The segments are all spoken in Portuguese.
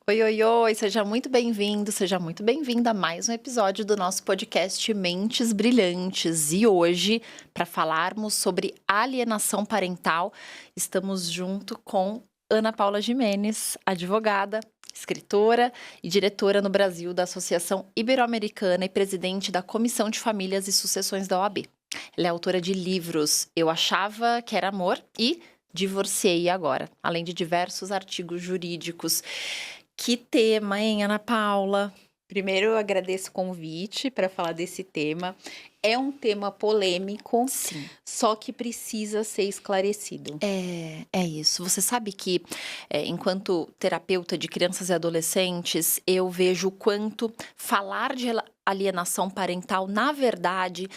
Oi, oi, oi, seja muito bem-vindo, seja muito bem-vinda a mais um episódio do nosso podcast Mentes Brilhantes. E hoje, para falarmos sobre alienação parental, estamos junto com Ana Paula Gimenez, advogada, escritora e diretora no Brasil da Associação Ibero-Americana e presidente da Comissão de Famílias e Sucessões da OAB. Ela é autora de livros Eu Achava que Era Amor e Divorciei Agora, além de diversos artigos jurídicos. Que tema, hein, Ana Paula? Primeiro, eu agradeço o convite para falar desse tema. É um tema polêmico, Sim. só que precisa ser esclarecido. É isso. Você sabe que, enquanto terapeuta de crianças e adolescentes, eu vejo o quanto falar de alienação parental, na verdade,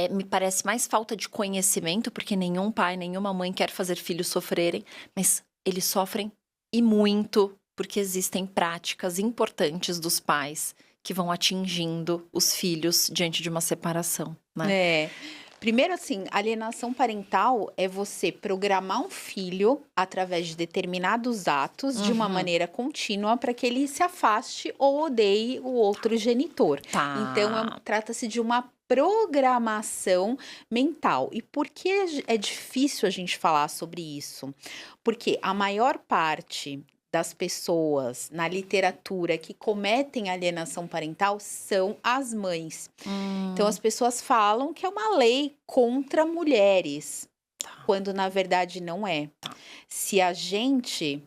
me parece mais falta de conhecimento, porque nenhum pai, nenhuma mãe quer fazer filhos sofrerem, mas eles sofrem e muito, porque existem práticas importantes dos pais que vão atingindo os filhos diante de uma separação, né? Primeiro, assim, alienação parental é você programar um filho através de determinados atos de uma maneira contínua para que ele se afaste ou odeie o outro genitor. Tá. Então, trata-se de uma programação mental. E por que é difícil a gente falar sobre isso? Porque a maior parte das pessoas na literatura que cometem alienação parental são as mães. Então, as pessoas falam que é uma lei contra mulheres, quando na verdade não é. Se a gente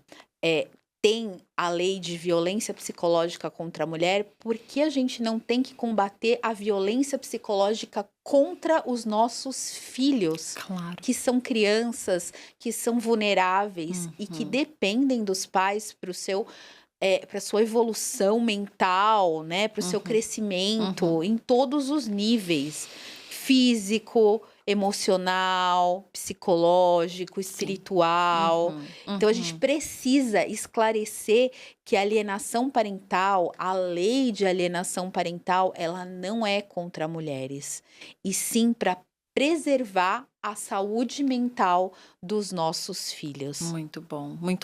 tem a lei de violência psicológica contra a mulher, por que a gente não tem que combater a violência psicológica contra os nossos filhos? Claro. Que são crianças, que são vulneráveis e que dependem dos pais para sua evolução mental, né, para o seu crescimento em todos os níveis, físico, emocional, psicológico, espiritual. Então a gente precisa esclarecer que a alienação parental, a lei de alienação parental, ela não é contra mulheres, e sim para preservar a saúde mental dos nossos filhos. Muito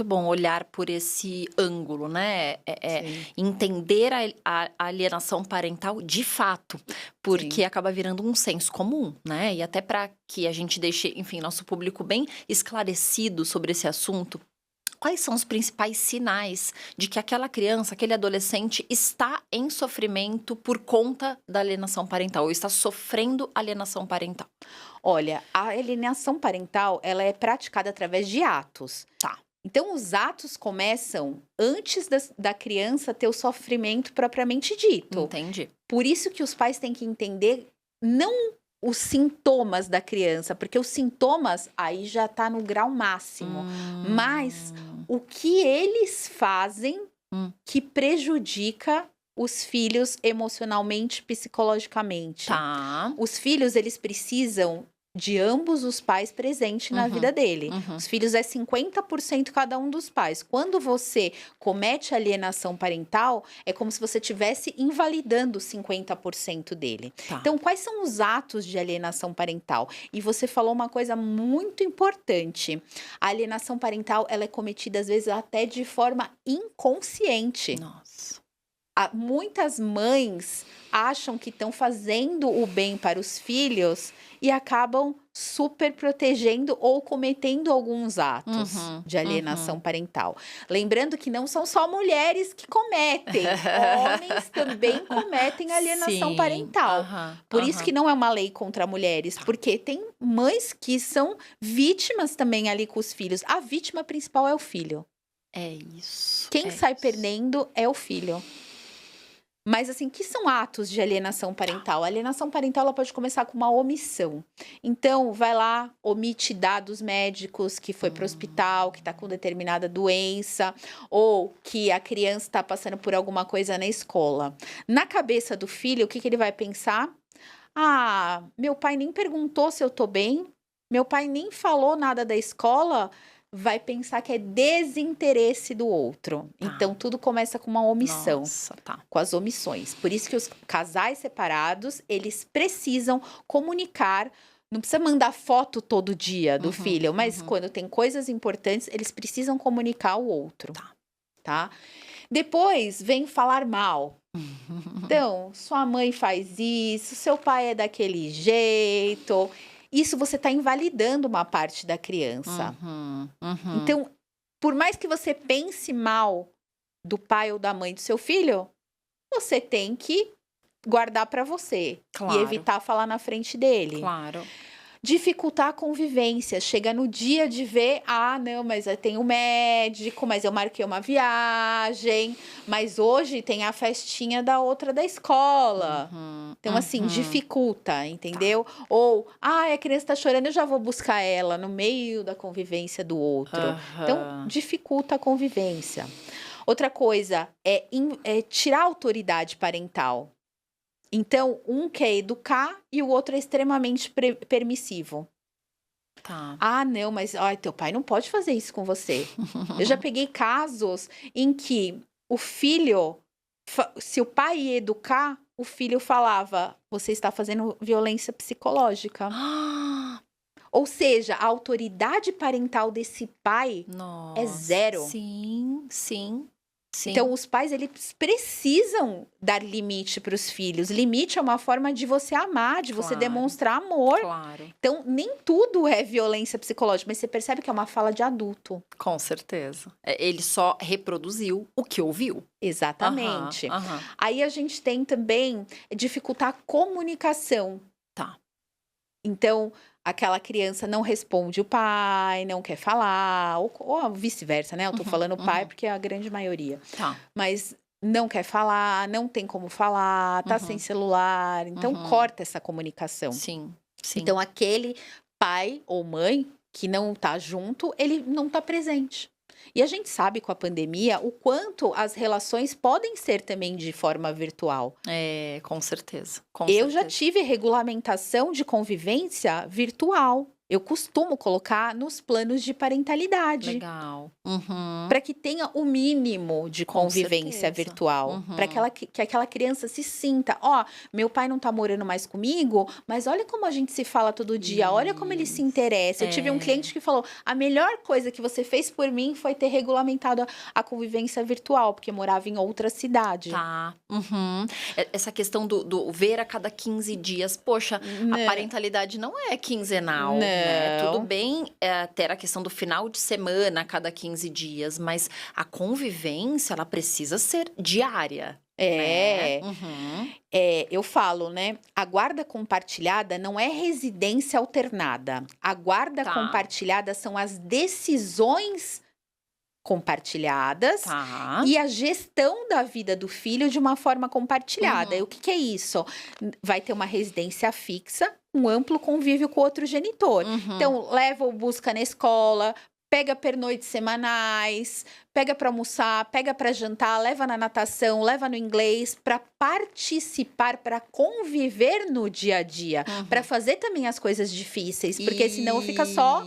bom olhar por esse ângulo, né? Sim. Entender a alienação parental de fato, porque acaba virando um senso comum, né? E até para que a gente deixe, enfim, nosso público bem esclarecido sobre esse assunto. Quais são os principais sinais de que aquela criança, aquele adolescente está em sofrimento por conta da alienação parental ou está sofrendo alienação parental? Olha, a alienação parental, ela é praticada através de atos. Tá. Então, os atos começam antes da criança ter o sofrimento propriamente dito. Entendi. Por isso que os pais têm que entender não os sintomas da criança, porque os sintomas aí já está no grau máximo, mas o que eles fazem que prejudica os filhos emocionalmente, psicologicamente. Tá. Os filhos, eles precisam de ambos os pais presentes na vida dele. Os filhos é 50% cada um dos pais. Quando você comete alienação parental, é como se você estivesse invalidando 50% dele. Tá. Então, quais são os atos de alienação parental? E você falou uma coisa muito importante. A alienação parental, ela é cometida, às vezes, até de forma inconsciente. Nossa. Muitas mães acham que estão fazendo o bem para os filhos e acabam super protegendo ou cometendo alguns atos de alienação parental. Lembrando que não são só mulheres que cometem, homens também cometem alienação parental. Por isso que não é uma lei contra mulheres, porque tem mães que são vítimas também ali com os filhos. A vítima principal é o filho. É isso. Quem sai perdendo é o filho. Mas, assim, que são atos de alienação parental? A alienação parental, ela pode começar com uma omissão. Então, vai lá, omite dados médicos, que foi para o hospital, que está com determinada doença, ou que a criança está passando por alguma coisa na escola. Na cabeça do filho, o que ele vai pensar? Ah, meu pai nem perguntou se eu tô bem, meu pai nem falou nada da escola. Vai pensar que é desinteresse do outro. Então, tudo começa com uma omissão. Nossa, tá. Com as omissões. Por isso que os casais separados, eles precisam comunicar. Não precisa mandar foto todo dia do filho, mas quando tem coisas importantes, eles precisam comunicar ao outro. tá? Depois vem falar mal. Então, sua mãe faz isso, seu pai é daquele jeito. Isso você está invalidando uma parte da criança. Então, por mais que você pense mal do pai ou da mãe do seu filho, você tem que guardar para você Claro. e evitar falar na frente dele. Claro. Dificultar a convivência. Chega no dia de ver, não, mas eu tenho médico, mas eu marquei uma viagem, mas hoje tem a festinha da outra da escola. Então, assim, dificulta, entendeu? Ou, a criança tá chorando, eu já vou buscar ela no meio da convivência do outro. Então, dificulta a convivência. Outra coisa é tirar a autoridade parental. Então, um quer educar e o outro é extremamente permissivo. Tá. Não, mas teu pai não pode fazer isso com você. Eu já peguei casos em que o filho, se o pai ia educar, o filho falava, você está fazendo violência psicológica. Ou seja, a autoridade parental desse pai é zero. Sim. Então, os pais, eles precisam dar limite para os filhos. Limite é uma forma de você amar, de você demonstrar amor. Claro. Então, nem tudo é violência psicológica, mas você percebe que é uma fala de adulto. Com certeza. Ele só reproduziu o que ouviu. Exatamente. Aí a gente tem também dificultar a comunicação. Tá. Então, aquela criança não responde o pai, não quer falar, ou vice-versa, né? Eu tô falando pai porque é a grande maioria. Tá. Mas não quer falar, não tem como falar, tá sem celular. Então, corta essa comunicação. Sim. Então, aquele pai ou mãe que não tá junto, ele não tá presente. E a gente sabe com a pandemia o quanto as relações podem ser também de forma virtual. Com certeza. Eu já tive regulamentação de convivência virtual. Eu costumo colocar nos planos de parentalidade. Legal. Para que tenha o mínimo de convivência virtual. Para que aquela criança se sinta, meu pai não tá morando mais comigo, mas olha como a gente se fala todo dia, olha como ele se interessa. Eu tive um cliente que falou, a melhor coisa que você fez por mim foi ter regulamentado a convivência virtual, porque morava em outra cidade. Tá. Essa questão do ver a cada 15 dias, poxa, a parentalidade não é quinzenal. Né? Tudo bem ter a questão do final de semana a cada 15 dias, mas a convivência, ela precisa ser diária. Né? Eu falo, né? A guarda compartilhada não é residência alternada. A guarda compartilhada são as decisões compartilhadas e a gestão da vida do filho de uma forma compartilhada. E o que é isso? Vai ter uma residência fixa, um amplo convívio com outro genitor. Então, leva ou busca na escola, pega pernoites semanais, pega para almoçar, pega para jantar, leva na natação, leva no inglês, para participar, para conviver no dia a dia, para fazer também as coisas difíceis, porque senão fica só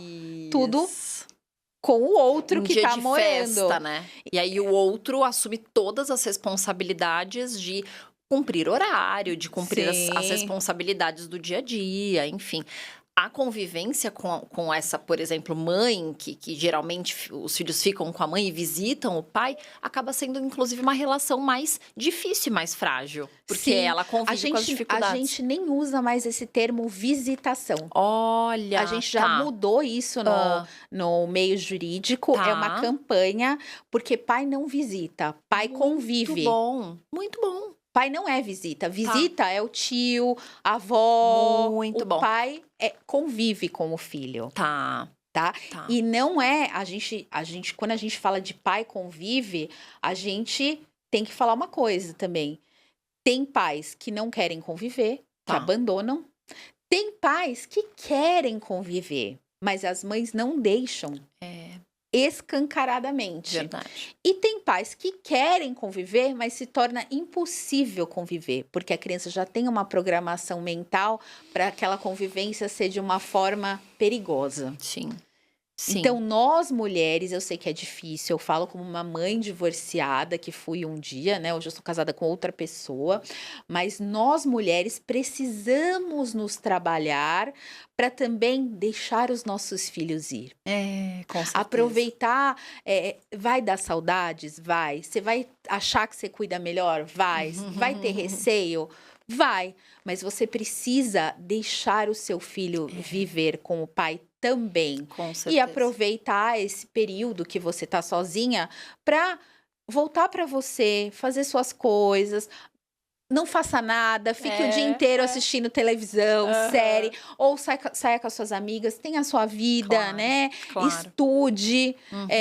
tudo com o outro que tá morando. Festa, né? E aí o outro assume todas as responsabilidades de cumprir horário, de cumprir as responsabilidades do dia a dia, enfim. A convivência com essa, por exemplo, mãe, que geralmente os filhos ficam com a mãe e visitam o pai, acaba sendo, inclusive, uma relação mais difícil e mais frágil. Porque ela convive com as dificuldades. A gente nem usa mais esse termo visitação. Olha, a gente já mudou isso no meio jurídico. É uma campanha, porque pai não visita, pai convive. Muito bom, muito bom. Pai não é visita. Visita é o tio, a avó. Muito bom. O pai convive com o filho. Tá. E não é... Quando a gente fala de pai convive, a gente tem que falar uma coisa também. Tem pais que não querem conviver, que abandonam. Tem pais que querem conviver, mas as mães não deixam. Escancaradamente. Verdade. E tem pais que querem conviver, mas se torna impossível conviver, porque a criança já tem uma programação mental para aquela convivência ser de uma forma perigosa. Sim. Sim. Então, nós mulheres, eu sei que é difícil, eu falo como uma mãe divorciada que fui um dia, né? Hoje eu sou casada com outra pessoa, mas nós mulheres precisamos nos trabalhar para também deixar os nossos filhos ir. Com certeza. Aproveitar, vai dar saudades? Vai. Você vai achar que você cuida melhor? Vai. Vai ter receio? Vai. Mas você precisa deixar o seu filho viver com o pai também. Com E certeza. aproveitar esse período que você tá sozinha para voltar para você, fazer suas coisas. Não faça nada, fique o dia inteiro assistindo televisão, série, ou saia com as suas amigas, tenha a sua vida, Claro, né? claro. Estude,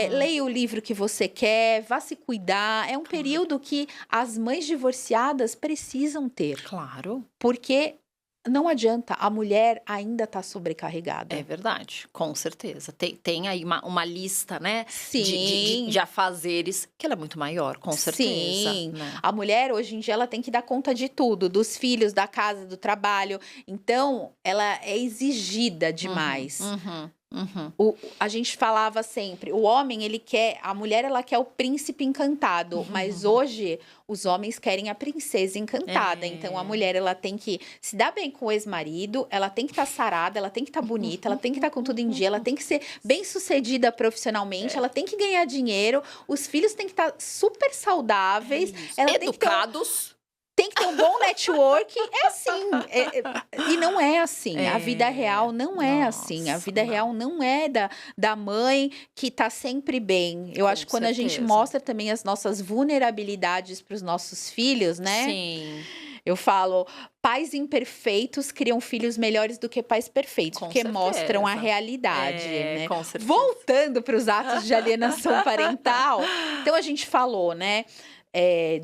leia o livro que você quer, vá se cuidar. É um período que as mães divorciadas precisam ter, Claro. porque não adianta, a mulher ainda tá É sobrecarregada. verdade, com certeza. Tem aí uma lista, né, Sim. de afazeres, que ela é muito maior, com certeza. Sim, Né? a mulher hoje em dia ela tem que dar conta de tudo, dos filhos, da casa, do trabalho. Então, ela é exigida demais. A gente falava sempre, o homem ele quer, a mulher ela quer o príncipe encantado, mas hoje os homens querem a princesa encantada. Então a mulher ela tem que se dar bem com o ex-marido, ela tem que estar sarada, ela tem que estar bonita, ela tem que estar com tudo em dia, ela tem que ser bem-sucedida profissionalmente, ela tem que ganhar dinheiro, os filhos têm que estar super saudáveis, ela Educados. tem que ter um bom network. É assim. E não é assim. A vida real não é assim. A Nossa, vida não. real não é da mãe que tá sempre bem. Eu Com acho que quando a gente certeza. mostra também as nossas vulnerabilidades para os nossos filhos, né? Sim. Eu falo, pais imperfeitos criam filhos melhores do que pais perfeitos, Com porque mostram a certeza. realidade, né? Com certeza. Voltando para os atos de alienação parental, então a gente falou, né?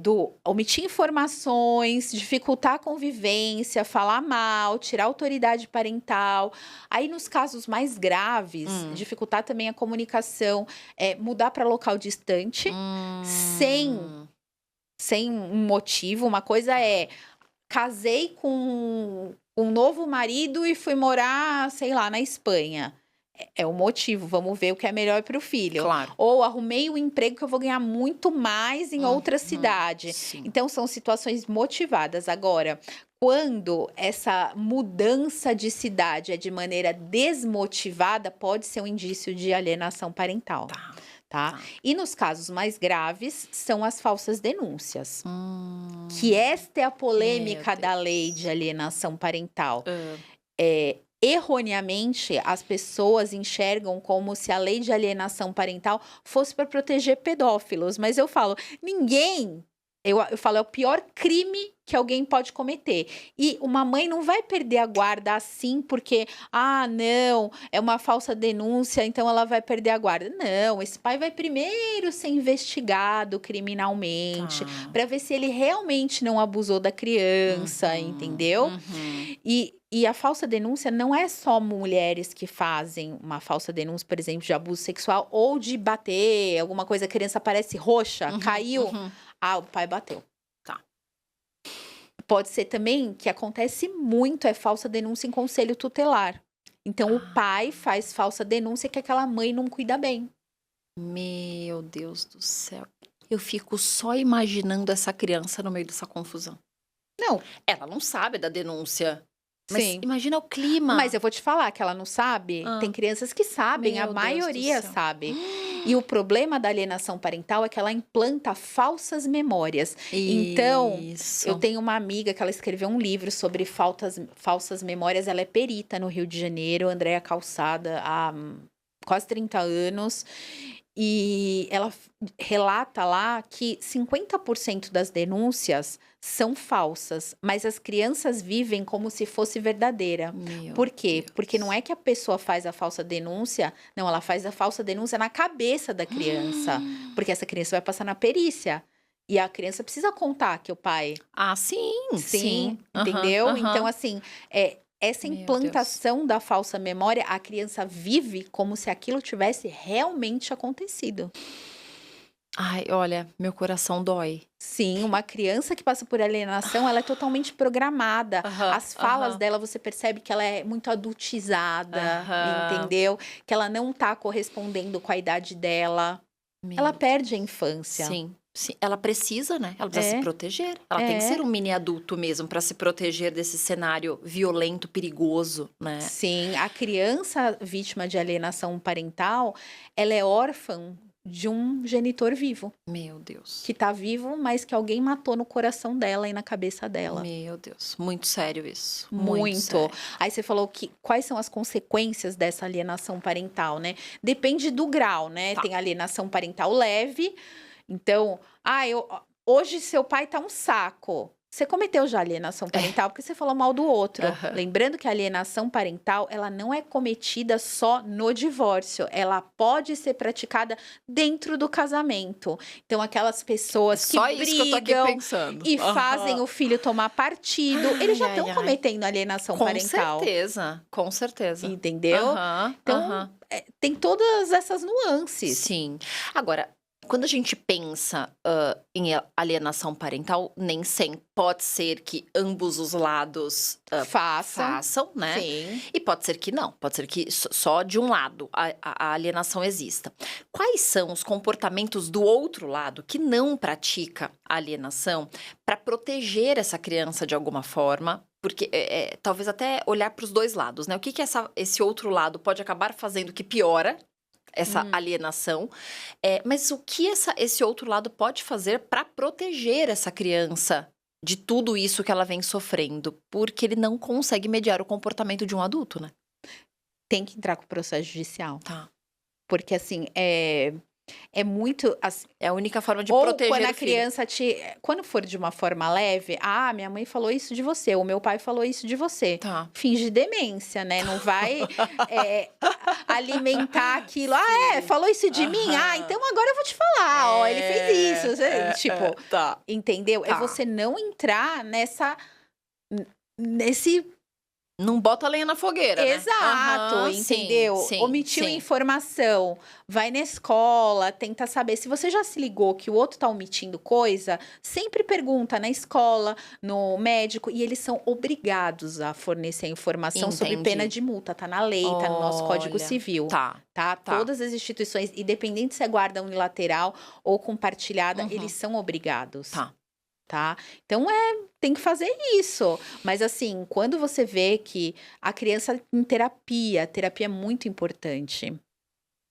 Do omitir informações, dificultar a convivência, falar mal, tirar a autoridade parental. Aí, nos casos mais graves, dificultar também a comunicação, mudar para local distante, sem um motivo. Uma coisa é, casei com um novo marido e fui morar, sei lá, na Espanha. É o motivo, vamos ver o que é melhor para o filho. Claro. Ou arrumei um emprego que eu vou ganhar muito mais em outra cidade. Sim. Então, são situações motivadas. Agora, quando essa mudança de cidade é de maneira desmotivada, pode ser um indício de alienação parental. Tá? E nos casos mais graves, são as falsas denúncias. Que esta é a polêmica da lei de alienação parental. Erroneamente, as pessoas enxergam como se a lei de alienação parental fosse para proteger pedófilos. Mas eu falo, eu falo, é o pior crime que alguém pode cometer. E uma mãe não vai perder a guarda assim porque, não, é uma falsa denúncia, então ela vai perder a guarda. Não, esse pai vai primeiro ser investigado criminalmente para ver se ele realmente não abusou da criança, entendeu? E a falsa denúncia não é só mulheres que fazem uma falsa denúncia, por exemplo, de abuso sexual ou de bater, alguma coisa, a criança aparece roxa, caiu, o pai bateu. Pode ser também que acontece muito, falsa denúncia em conselho tutelar. Então, o pai faz falsa denúncia que aquela mãe não cuida bem. Meu Deus do céu. Eu fico só imaginando essa criança no meio dessa confusão. Não. Ela não sabe da denúncia. Mas Sim. imagina o clima. Mas eu vou te falar que ela não sabe. Tem crianças que sabem, a maioria sabe. E o problema da alienação parental é que ela implanta falsas memórias. Então, eu tenho uma amiga que ela escreveu um livro sobre falsas memórias. Ela é perita no Rio de Janeiro, Andréa Calçada, há quase 30 anos. E ela relata lá que 50% das denúncias são falsas, mas as crianças vivem como se fosse verdadeira. Por quê? Porque não é que a pessoa faz a falsa denúncia, não, ela faz a falsa denúncia na cabeça da criança, porque essa criança vai passar na perícia. E a criança precisa contar que o pai... Sim. Entendeu? Então, assim, essa implantação da falsa memória, a criança vive como se aquilo tivesse realmente acontecido. Ai, olha, meu coração dói. Sim, uma criança que passa por alienação, ela é totalmente programada. Aham, As falas aham, dela, você percebe que ela é muito adultizada, aham. entendeu? Que ela não tá correspondendo com a idade dela. Ela Meu perde a Deus. infância. Sim, sim. Ela precisa, né? Ela precisa se É, proteger. Ela tem que ser é. um mini adulto mesmo para se proteger desse cenário violento, perigoso, né? Sim, a criança vítima de alienação parental, ela é órfã de um genitor vivo, Meu Deus. que tá vivo, mas que alguém matou no coração dela e na cabeça dela. Meu Deus. Muito sério isso. Muito Muito. sério. Aí você falou que quais são as consequências dessa alienação parental, né? Depende do grau, né? Tá. Tem alienação parental leve. Então, hoje seu pai tá um saco. Você cometeu já alienação parental porque você falou mal do outro. Aham. Lembrando que a alienação parental, ela não é cometida só no divórcio, ela pode ser praticada dentro do casamento. Então, aquelas pessoas que Só isso que eu tô aqui brigam pensando. e fazem Aham. o filho tomar partido, Ai, eles já ai, estão ai. cometendo alienação Com parental, certeza, com certeza. entendeu? Aham, Então, aham. tem todas essas nuances. Sim. Agora, quando a gente pensa, em alienação parental, nem sempre pode ser que ambos os lados, Façam, façam, né, sim. e pode ser que não, pode ser que só de um lado a alienação exista. Quais são os comportamentos do outro lado que não pratica a alienação para proteger essa criança de alguma forma? Porque, talvez até olhar para os 2 lados, né, o que que esse outro lado pode acabar fazendo que piora essa Hum. alienação, mas o que esse outro lado pode fazer para proteger essa criança de tudo isso que ela vem sofrendo? Porque ele não consegue mediar o comportamento de um adulto, né. Tem que entrar com o processo judicial, Tá. porque assim, é muito assim. É a única forma de Ou quando proteger a o filho. criança quando for de uma forma leve: "Ah, minha mãe falou isso de você", ou "Meu pai falou isso de você". Tá. Finge demência, né, não vai, alimentar aquilo: "Ah, Sim. falou isso de mim? Ah, Aham. então agora eu vou te falar, ó, ele fez isso", tipo, Tá, entendeu? É tá. você não entrar nesse. Não bota lenha na fogueira, né. Exato, Aham, sim, entendeu? sim, Omitiu sim. informação, vai na escola, tenta saber. Se você já se ligou que o outro tá omitindo coisa, sempre pergunta na escola, no médico, e eles são obrigados a fornecer a informação sob pena Entendi. de multa. Tá na lei, tá no nosso Código Olha, Civil, tá, tá? tá. Todas as instituições, independente se é guarda unilateral ou compartilhada, eles Uhum. são obrigados. Tá. Tá? Então tem que fazer isso. Mas assim, quando você vê que a criança em terapia, a terapia é muito importante.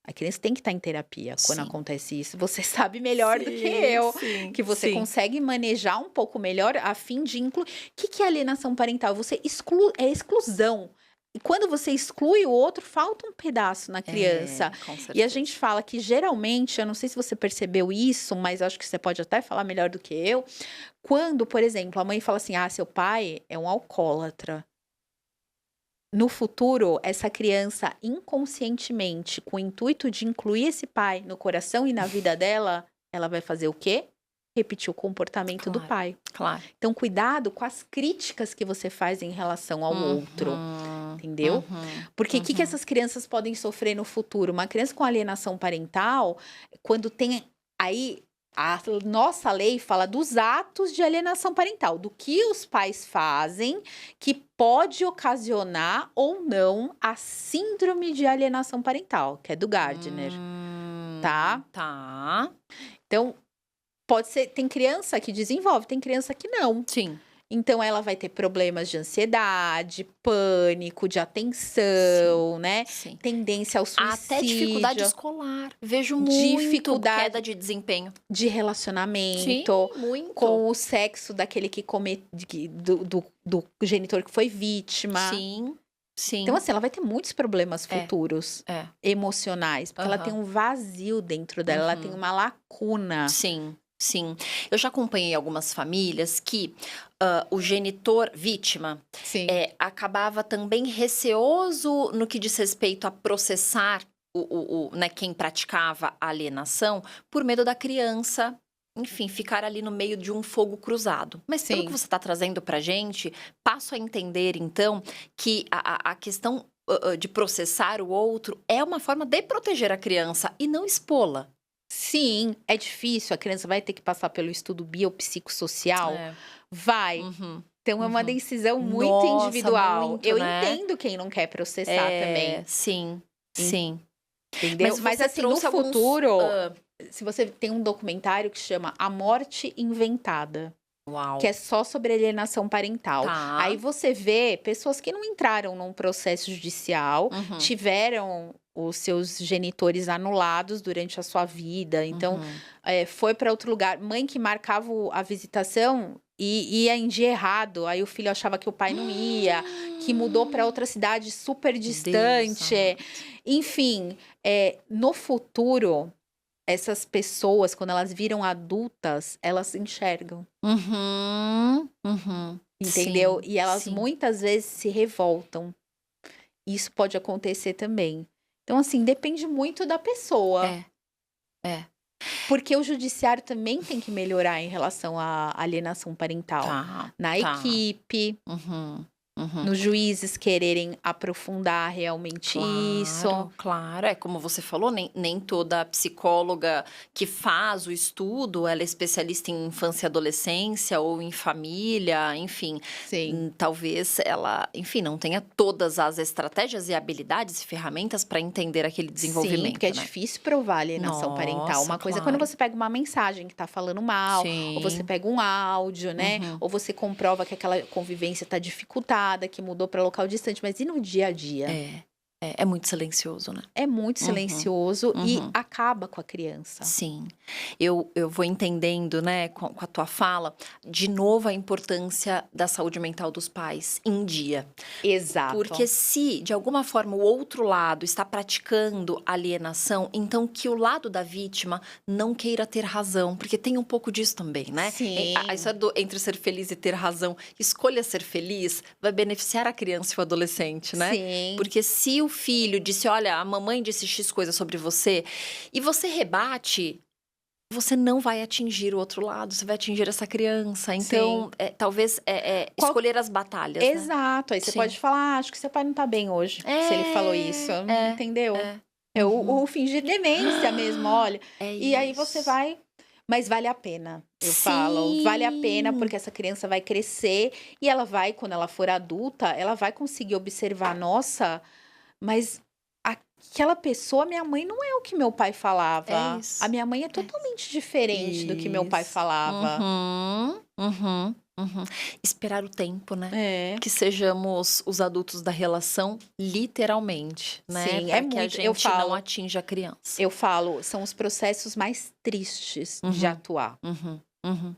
A criança tem que estar em terapia quando Sim. acontece isso. Você sabe melhor do que Sim, eu, sim, que você sim. consegue manejar um pouco melhor a fim de incluir. O que é alienação parental? Você é exclusão. E quando você exclui o outro, falta um pedaço na criança. Com E a certeza. gente fala que geralmente, eu não sei se você percebeu isso, mas eu acho que você pode até falar melhor do que eu. Quando, por exemplo, a mãe fala assim: "Ah, seu pai é um alcoólatra". No futuro, essa criança inconscientemente, com o intuito de incluir esse pai no coração e na vida dela, ela vai fazer o quê? Repetir o comportamento do Claro, pai. claro. Então, cuidado com as críticas que você faz em relação ao outro, Uhum, entendeu? uhum, Porque o que uhum. essas crianças podem sofrer no futuro? Uma criança com alienação parental, quando tem aí a nossa lei fala dos atos de alienação parental, do que os pais fazem que pode ocasionar ou não a síndrome de alienação parental, que é do Gardner, tá? Tá. Então, pode ser, tem criança que desenvolve, tem criança que não. Sim, Então ela vai ter problemas de ansiedade, pânico, de sim, atenção, né, sim. tendência ao Até dificuldade suicídio, escolar. Vejo muito dificuldade queda de desempenho. de Sim, relacionamento, muito. com o sexo daquele do genitor que foi vítima. Sim, Então, sim. assim, ela vai ter muitos problemas É, futuros, é. emocionais, porque ela tem Aham. um vazio dentro dela, ela tem Uhum. uma lacuna. Sim, sim. Eu já acompanhei algumas famílias que, o genitor vítima, Sim. acabava também receoso no que diz respeito a processar né, quem praticava a alienação, por medo da criança, enfim, ficar ali no meio de um fogo cruzado. Mas pelo que Sim. você está trazendo pra gente, passo a entender então que a questão, de processar o outro é uma forma de proteger a criança e não expô-la. Sim, é difícil, a criança vai ter que passar pelo estudo biopsicossocial? É. Vai. Uhum, Então é uma uhum. decisão muito Nossa, individual. muito, Eu né? entendo quem não quer processar também, Sim, sim. entendeu? Mas Mas você assim, no trouxe alguns futuro, se você tem um documentário que chama A Morte Inventada, que Uau, é só sobre alienação parental. Aí tá. você vê pessoas que não entraram num processo judicial, Uhum, tiveram os seus genitores anulados durante a sua vida, então uhum. foi para outro lugar. Mãe que marcava a visitação e ia em dia errado, aí o filho achava que o pai não ia, que mudou para outra cidade super Deus distante. amado. Enfim, no futuro, essas pessoas, quando elas viram adultas, elas enxergam. Uhum, uhum. Entendeu? Sim, E elas sim. muitas vezes se revoltam. Isso pode acontecer também. Então, assim, depende muito da pessoa. É, é. Porque o judiciário também tem que melhorar em relação à alienação parental. Tá, Na tá. equipe, Uhum, uhum. nos juízes quererem aprofundar realmente isso. Claro, claro. É como você falou, nem toda psicóloga que faz o estudo, ela é especialista em infância e adolescência ou em família, enfim. Sim. Talvez ela, enfim, não tenha todas as estratégias e habilidades e ferramentas para entender aquele Sim, porque é desenvolvimento, né? difícil provar alienação parental. Nossa, Uma coisa é quando claro. você pega uma mensagem que tá falando mal, ou você Sim. pega um áudio, né? Uhum. Ou você comprova que aquela convivência tá dificultada, que mudou para local distante. Mas e no dia a dia? É muito silencioso, né? É muito Uhum, silencioso e uhum. acaba com a criança. Sim, eu vou entendendo, né, com a tua fala, de novo a importância da saúde mental dos pais em dia. Porque Exato. se, de alguma forma, o outro lado está praticando alienação, então que o lado da vítima não queira ter razão, porque tem um pouco disso também, né? A Sim, história entre ser feliz e ter razão, escolha ser feliz, vai beneficiar a criança e o adolescente, né? sim, Porque se o filho disse, olha, a mamãe disse X coisa sobre você, e você rebate, você não vai atingir o outro lado, você vai atingir essa criança. sim. Então, talvez Qual escolher as batalhas, né? Exato, aí você Sim. pode falar: "Ah, acho que seu pai não tá bem hoje", se ele falou isso, entendeu? É. É Uhum. o fingir demência mesmo, olha. É E aí você isso. vai mas vale a pena, eu falo, vale a pena Sim. porque essa criança vai crescer e ela vai quando ela for adulta, ela vai conseguir observar: "Nossa, mas aquela pessoa minha mãe não é o que meu pai É falava. A isso. minha mãe é É. totalmente diferente do que meu pai Isso. falava". Uhum, uhum, uhum. Esperar o tempo, né. É. Que sejamos os adultos da relação, literalmente, né, Sim, é para que a muito gente não atinja a criança. eu falo, são os processos mais tristes de Uhum, atuar. uhum, uhum.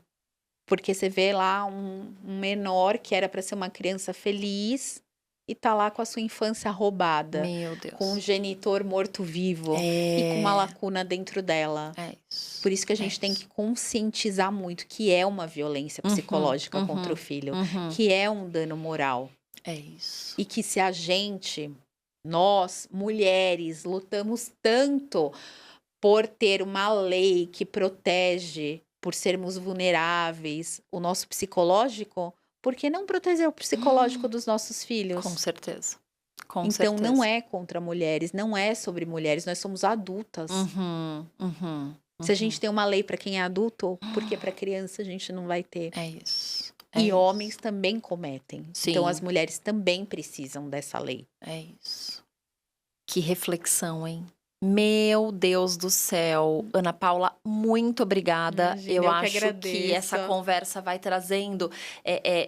Porque você vê lá um menor que era para ser uma criança feliz e tá lá com a sua infância roubada, Meu com um Deus. genitor morto-vivo e com uma É, lacuna dentro dela. é isso, Por isso que a é gente tem que isso. conscientizar muito que é uma violência Uhum, psicológica contra o uhum, filho, uhum. que é um dano moral. É isso. E que se a gente, nós, mulheres, lutamos tanto por ter uma lei que protege, por sermos vulneráveis, o nosso psicológico, por que não proteger o psicológico dos nossos Com filhos? certeza, com Então não certeza. é contra mulheres, não é sobre mulheres, nós somos adultas. Uhum, uhum, Se a gente uhum. tem uma lei para quem é adulto, por que para criança a gente não vai ter? É isso, é E homens isso. também cometem. Então as Sim, mulheres também precisam dessa lei. é isso. Que reflexão, hein? Meu Deus do céu. Ana Paula, muito obrigada. Imagina, Eu eu que acho que agradeço. essa conversa vai trazendo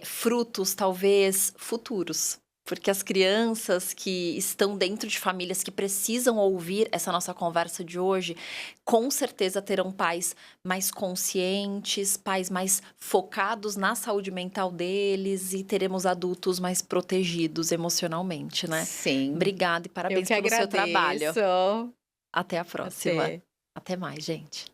frutos, talvez, futuros. Porque as crianças que estão dentro de famílias que precisam ouvir essa nossa conversa de hoje, com certeza terão pais mais conscientes, pais mais focados na saúde mental deles e teremos adultos mais protegidos emocionalmente, né? Sim, Obrigada e eu parabéns que pelo seu trabalho. agradeço. Até a próxima. Até. Até mais, gente.